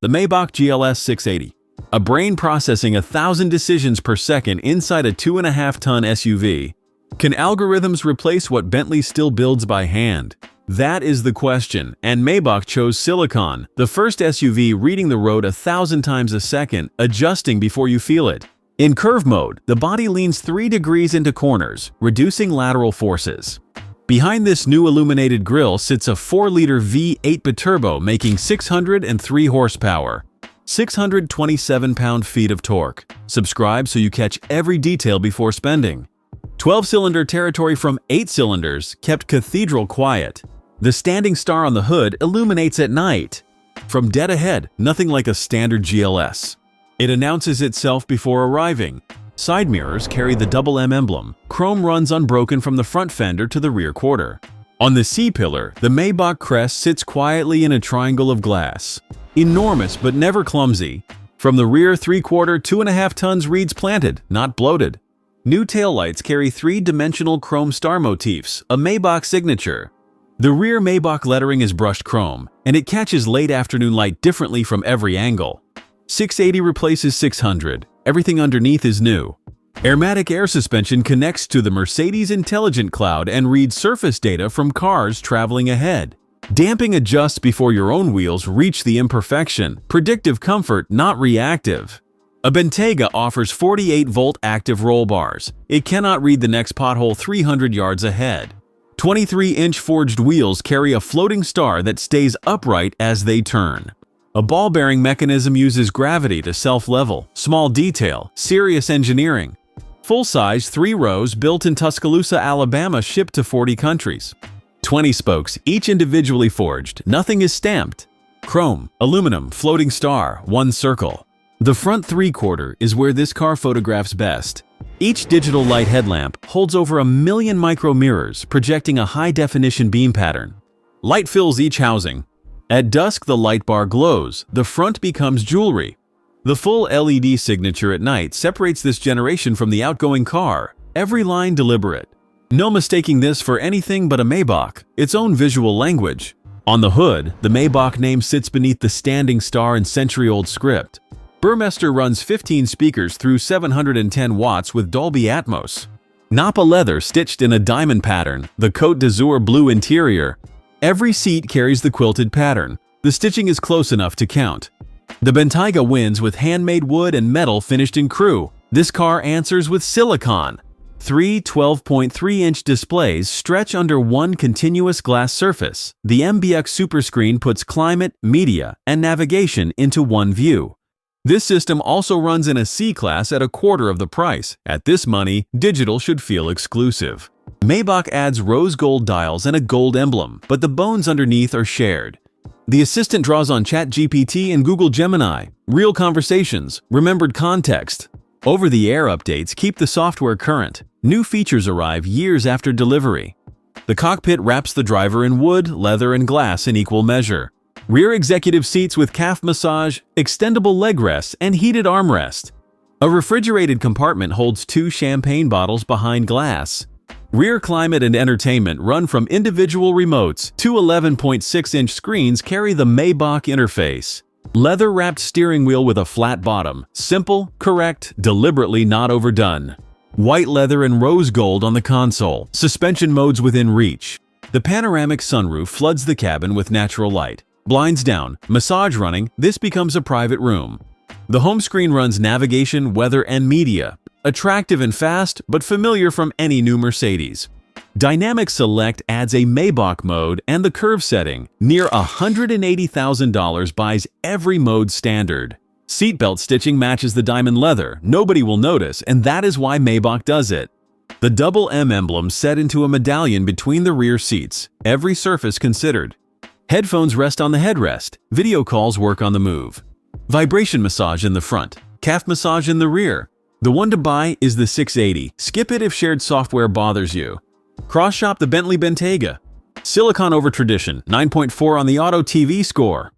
the Maybach GLS 680. A brain processing 1,000 decisions per second inside a 2.5-ton SUV. Can algorithms replace what Bentley still builds by hand? That is the question, and Maybach chose Silicon, the first SUV reading the road 1,000 times a second, adjusting before you feel it. In curve mode, the body leans 3 degrees into corners, reducing lateral forces. Behind this new illuminated grille sits a 4-liter V8 biturbo making 603 horsepower, 627 pound-feet of torque. Subscribe so you catch every detail before spending. 12-cylinder territory from 8 cylinders kept cathedral quiet. The standing star on the hood illuminates at night. From dead ahead, nothing like a standard GLS. It announces itself before arriving. Side mirrors carry the double M emblem. Chrome runs unbroken from the front fender to the rear quarter. On the C-pillar, the Maybach crest sits quietly in a triangle of glass. Enormous but never clumsy. From the rear 3/4, 2.5 tons reads planted, not bloated. New taillights carry 3-dimensional chrome star motifs, a Maybach signature. The rear Maybach lettering is brushed chrome, and it catches late afternoon light differently from every angle. 680 replaces 600. Everything underneath is new. Airmatic air suspension connects to the Mercedes Intelligent Cloud and reads surface data from cars traveling ahead. Damping adjusts before your own wheels reach the imperfection. Predictive comfort, not reactive. A Bentley offers 48-volt active roll bars. It cannot read the next pothole 300 yards ahead. 23-inch forged wheels carry a floating star that stays upright as they turn. A ball bearing mechanism uses gravity to self-level. Small detail, serious engineering. Full-size 3 rows built in Tuscaloosa, Alabama, shipped to 40 countries. 20 spokes, each individually forged. Nothing is stamped. Chrome, aluminum, floating star, 1 circle. The front 3/4 is where this car photographs best. Each digital light headlamp holds over 1 million micro mirrors, projecting a high-definition beam pattern. Light fills each housing. At dusk, the light bar glows. The front becomes jewelry. The full LED signature at night separates this generation from the outgoing car. Every line deliberate. No mistaking this for anything but a Maybach, its own visual language. On the hood, the Maybach name sits beneath the standing star in century-old script. Burmester runs 15 speakers through 710 watts with Dolby Atmos. Napa leather stitched in a diamond pattern, the Côte d'Azur blue interior. Every seat carries the quilted pattern. The stitching is close enough to count. The Bentley wins with handmade wood and metal finished in crew. This car answers with Silicon. 3 12.3-inch displays stretch under one continuous glass surface. The MBX Superscreen puts climate, media, and navigation into one view. This system also runs in a C-Class at 1/4 of the price. At this money, digital should feel exclusive. Maybach adds rose gold dials and a gold emblem, but the bones underneath are shared. The assistant draws on ChatGPT and Google Gemini. Real conversations, remembered context. Over-the-air updates keep the software current. New features arrive years after delivery. The cockpit wraps the driver in wood, leather, and glass in equal measure. Rear executive seats with calf massage, extendable leg rests, and heated armrest. A refrigerated compartment holds 2 champagne bottles behind glass. Rear climate and entertainment run from individual remotes. 2 11.6-inch screens carry the Maybach interface. Leather-wrapped steering wheel with a flat bottom. Simple, correct, deliberately not overdone. White leather and rose gold on the console. Suspension modes within reach. The panoramic sunroof floods the cabin with natural light. Blinds down, massage running, this becomes a private room. The home screen runs navigation, weather, and media. Attractive and fast, but familiar from any new Mercedes. Dynamic Select adds a Maybach mode and the curve setting. Near $180,000 buys every mode standard. Seatbelt stitching matches the diamond leather. Nobody will notice, and that is why Maybach does it. The double M emblem set into a medallion between the rear seats. Every surface considered. Headphones rest on the headrest. Video calls work on the move. Vibration massage in the front. Calf massage in the rear. The one to buy is the 680. Skip it if shared software bothers you. Cross-shop the Bentley Bentayga. Silicon over tradition, 9.4 on the Auto TV score.